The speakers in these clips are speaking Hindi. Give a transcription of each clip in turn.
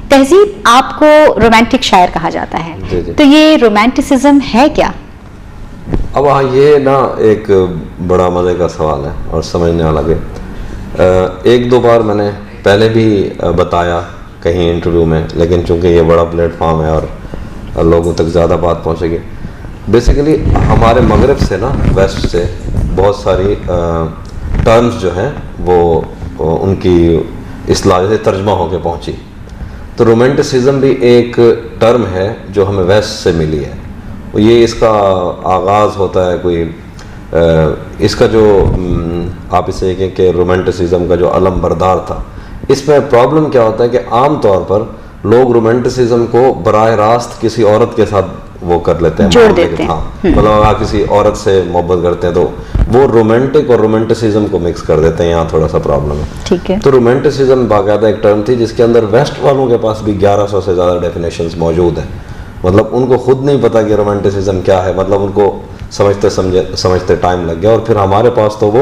तहजीब, आपको रोमांटिक शायर कहा जाता है, जी जी। तो ये रोमांटिसिज्म है क्या? अब हाँ, ये ना एक बड़ा मज़े का सवाल है और समझने वाला भी। एक दो बार मैंने पहले भी बताया कहीं इंटरव्यू में, लेकिन चूंकि ये बड़ा प्लेटफॉर्म है और लोगों तक ज़्यादा बात पहुंचेगी। बेसिकली हमारे मगरब से ना, वेस्ट से बहुत सारी टर्म्स जो हैं वो उनकी इस्लाह से तर्जमा होकर पहुंची। तो रोमांटिसिज्म भी एक टर्म है जो हमें वेस्ट से मिली है। ये इसका आगाज़ होता है कोई इसका जो आप इसे कहें कि रोमांटिसिज्म का जो अलम बरदार था, इसमें प्रॉब्लम क्या होता है कि आम तौर पर लोग रोमांटिसिज्म को बराह रास्त किसी औरत के साथ वो कर लेते हैं, जोड़ देते हैं। हाँ, मतलब आप किसी औरत से मोहब्बत करते हैं तो वो रोमांटिक और रोमांटिसिज्म को मिक्स कर देते हैं। यहाँ थोड़ा सा प्रॉब्लम है। ठीक है। तो रोमांटिसिज्म बाकायदा एक टर्म थी जिसके अंदर वेस्ट वालों के पास भी 1100 से ज़्यादा डेफिनेशंस मौजूद हैं। मतलब उनको खुद नहीं पता कि रोमांटिसिज्म क्या है, मतलब उनको समझते टाइम लग गया, और फिर हमारे पास तो वो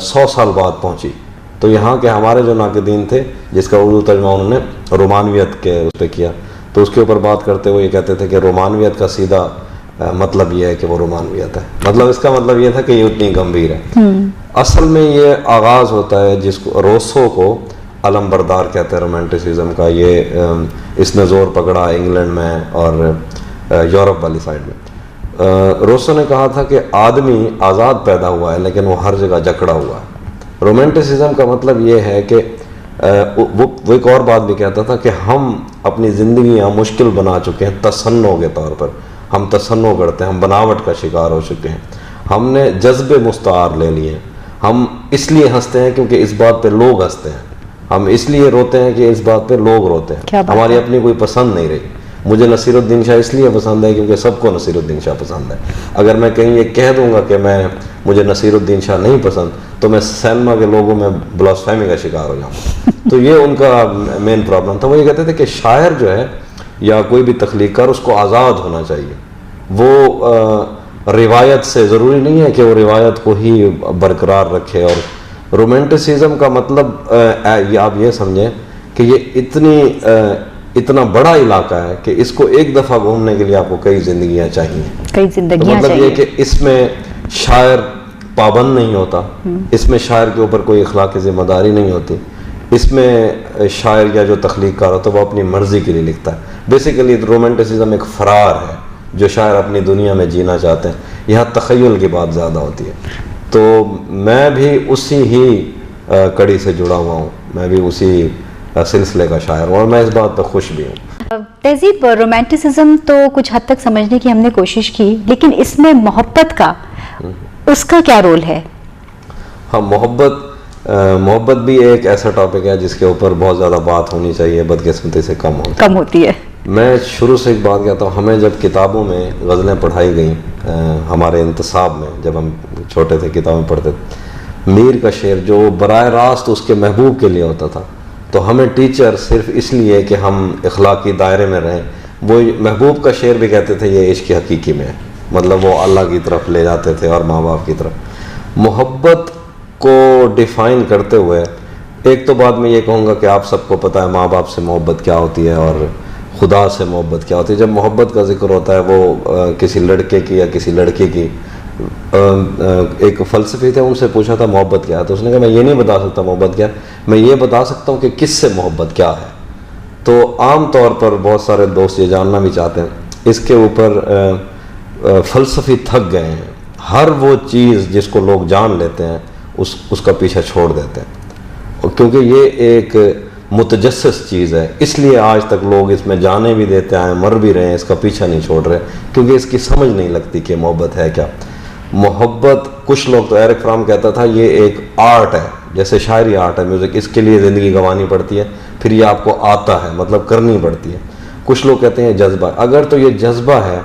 100 साल बाद पहुंची। तो यहाँ के हमारे जो नाक़दीन थे, जिसका उर्दू तर्जुमा उन्होंने रोमानवियत के उस पर किया, तो उसके ऊपर बात करते हुए ये कहते थे कि रोमानवियत का सीधा मतलब ये है कि वो रोमानवियत है, मतलब इसका मतलब ये था कि ये उतनी गंभीर है। असल में ये आगाज़ होता है जिसको रोसो को अलम बरदार कहते हैं रोमांटिसिज्म का। ये इसने ज़ोर पकड़ा इंग्लैंड में और यूरोप वाली साइड में। रोसो ने कहा था कि आदमी आज़ाद पैदा हुआ है लेकिन वो हर जगह जकड़ा हुआ है। रोमांटिसिज्म का मतलब ये है कि वो एक और बात भी कहता था कि हम अपनी ज़िंदगियाँ मुश्किल बना चुके हैं तसन्नो के तौर पर। हम तसन्नो करते हैं, हम बनावट का शिकार हो चुके हैं, हमने जज्बे मुस्तार ले लिए। हम इसलिए हंसते हैं क्योंकि इस बात पे लोग हंसते हैं, हम इसलिए रोते हैं कि इस बात पे लोग रोते हैं। हमारी अपनी कोई पसंद नहीं रही। मुझे नसीरुद्दीन शाह इसलिए पसंद है क्योंकि सबको नसीरुद्दीन शाह पसंद है। अगर मैं कहीं ये कह दूंगा कि मुझे नसीरुद्दीन शाह नहीं पसंद, तो मैं सैनमा के लोगों में ब्लास्फेमी का शिकार हो जाऊँगा। तो ये उनका मेन प्रॉब्लम था। वो ये कहते थे कि शायर जो है या कोई भी तख्लीक़कार, उसको आज़ाद होना चाहिए। वो रिवायत से ज़रूरी नहीं है कि वो रिवायत को ही बरकरार रखे। और रोमांटिसिज्म का मतलब आप ये समझें कि ये इतना बड़ा इलाका है कि इसको एक दफ़ा घूमने के लिए आपको कई ज़िंदगियाँ चाहिए, कई जिंदगियाँ तो मतलब चाहिए। ये कि इसमें शायर पाबंद नहीं होता, इसमें शायर के ऊपर कोई अखलाकी जिम्मेदारी नहीं होती, इसमें शायर या जो तख्लीक़कार होता है वो अपनी मर्ज़ी के लिए लिखता है। बेसिकली रोमांटिसिज्म एक फ़रार है जो शायर अपनी दुनिया में जीना चाहते हैं। यहाँ तख़य्युल की बात ज़्यादा होती है। तो मैं भी उसी ही कड़ी से जुड़ा हुआ हूँ, मैं भी उसी सिलसिले का शायर हूँ और मैं इस बात पर खुश भी हूँ। तहजीब, रोमांटिसिज्म तो कुछ हद तक समझने की हमने कोशिश की, लेकिन इसमें मोहब्बत का, उसका क्या रोल है? हाँ, मोहब्बत भी एक ऐसा टॉपिक है जिसके ऊपर बहुत ज़्यादा बात होनी चाहिए, बदकिस्मती से कम होती है। मैं शुरू से एक बात कहता हूँ, हमें जब किताबों में गज़लें पढ़ाई गई हमारे इंतसाब में, जब हम छोटे थे किताबें पढ़ते थे, मीर का शेर जो बराह रास्त उसके महबूब के लिए होता था, तो हमें टीचर सिर्फ इसलिए कि हम इखलाकी दायरे में रहें, वो महबूब का शेर भी कहते थे ये इश्क हकीकी में है, मतलब वो अल्लाह की तरफ ले जाते थे और माँ बाप की तरफ। मोहब्बत को डिफ़ाइन करते हुए एक तो बात मैं ये कहूँगा कि आप सबको पता है माँ बाप से मोहब्बत क्या होती है और खुदा से मोहब्बत क्या होती है। जब मोहब्बत का जिक्र होता है वो किसी लड़के की या किसी लड़की की, एक फ़लसफ़ी थे, उनसे पूछा था मोहब्बत क्या है, तो उसने कहा मैं ये नहीं बता सकता मोहब्बत क्या है, मैं ये बता सकता हूँ कि किससे मोहब्बत क्या है। तो आम तौर पर बहुत सारे दोस्त ये जानना भी चाहते हैं, इसके ऊपर फ़लसफ़ी थक गए हैं। हर वो चीज़ जिसको लोग जान लेते हैं उसका पीछा छोड़ देते हैं, क्योंकि ये एक मुतजस्सिस चीज़ है, इसलिए आज तक लोग इसमें जाने भी देते हैं, मर भी रहे हैं, इसका पीछा नहीं छोड़ रहे, क्योंकि इसकी समझ नहीं लगती कि मोहब्बत है क्या। मोहब्बत, कुछ लोग तो एरिक फ्रॉम कहता था ये एक आर्ट है, जैसे शायरी आर्ट है, म्यूज़िक, इसके लिए ज़िंदगी गंवानी पड़ती है, फिर ये आपको आता है, मतलब करनी पड़ती है। कुछ लोग कहते हैं जज्बा। अगर तो ये जज्बा है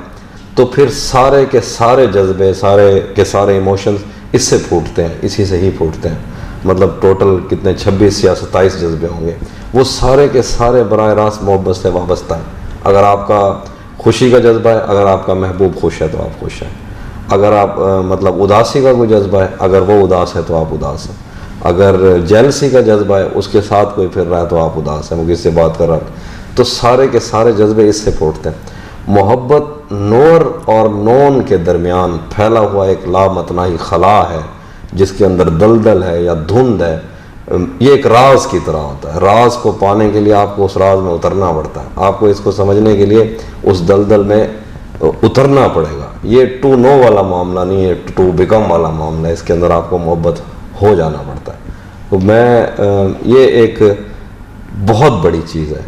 तो फिर सारे के सारे जज्बे, सारे के सारे इमोशंस इससे फूटते हैं, इसी से ही फूटते हैं। मतलब टोटल कितने 26 या 27 जज्बे होंगे, वो सारे के सारे बराह रास्त मोहब्बत से वाबस्ता है। अगर आपका खुशी का जज्बा है, अगर आपका महबूब खुश है तो आप खुश हैं। अगर आप मतलब उदासी का कोई जज्बा है, अगर वो उदास है तो आप उदास हैं। अगर जेलसी का जज्बा है, उसके साथ कोई फिर रहा है तो आप उदास हैं, वो किससे बात कर रहा है। तो सारे के सारे जज्बे इससे फूटते हैं। मोहब्बत नूर और नौन के दरमियान फैला हुआ एक लामतनाही खला है, जिसके अंदर दलदल है या धुंध है। ये एक राज की तरह होता है। राज को पाने के लिए आपको उस राज में उतरना पड़ता है, आपको इसको समझने के लिए उस दलदल में उतरना पड़ेगा। ये टू नो वाला मामला नहीं है, टू बिकम वाला मामला है। इसके अंदर आपको मोहब्बत हो जाना पड़ता है। तो मैं ये एक बहुत बड़ी चीज़ है।